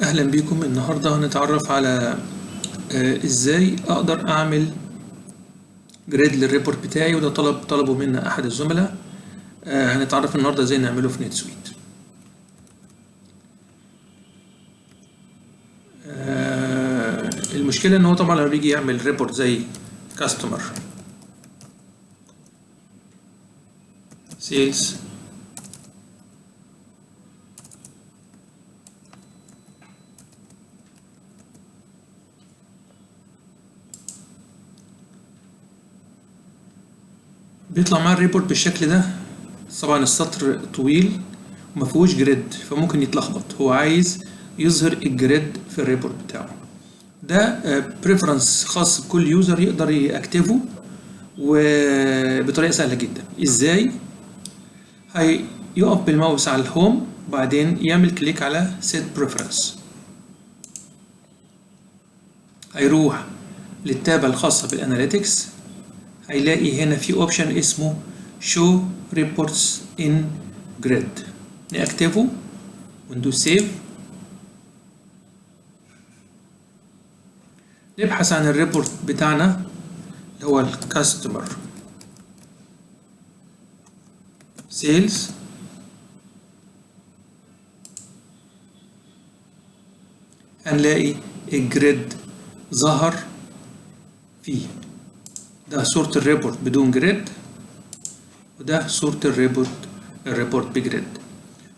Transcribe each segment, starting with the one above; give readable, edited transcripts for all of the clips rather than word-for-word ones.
اهلا بيكم. النهارده هنتعرف على ازاي اقدر اعمل جريد للريبورت بتاعي، وده طلبه منا احد الزملاء. هنتعرف النهارده ازاي نعمله في نت سويت. المشكله ان هو طبعا لما بيجي يعمل ريبورت زي كاستمر سيلز بيطلع معاه الريبورت بالشكل ده. طبعا السطر طويل وما فيهوش جريد، فممكن يتلخبط. هو عايز يظهر الجريد في الريبورت بتاعه. ده بريفرنس خاص بكل يوزر يقدر يكتبه وبطريقه سهله جدا. ازاي؟ هيقف بالماوس على الهوم، وبعدين يعمل كليك على set preference. هيروح للتابة الخاصة بالاناليتكس، هيلاقي هنا في اوبشن اسمه show reports in grid. نأكتفه وندوس سيف. نبحث عن الريبورت بتاعنا اللي هو الكاستمر سيلز. هنلاقي الجريد ظهر فيه. ده صورة الريبورت بدون جريد، وده صورة الريبورت بجريد.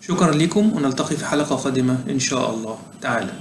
شكرا لكم، ونلتقي في حلقة قادمة إن شاء الله تعالى.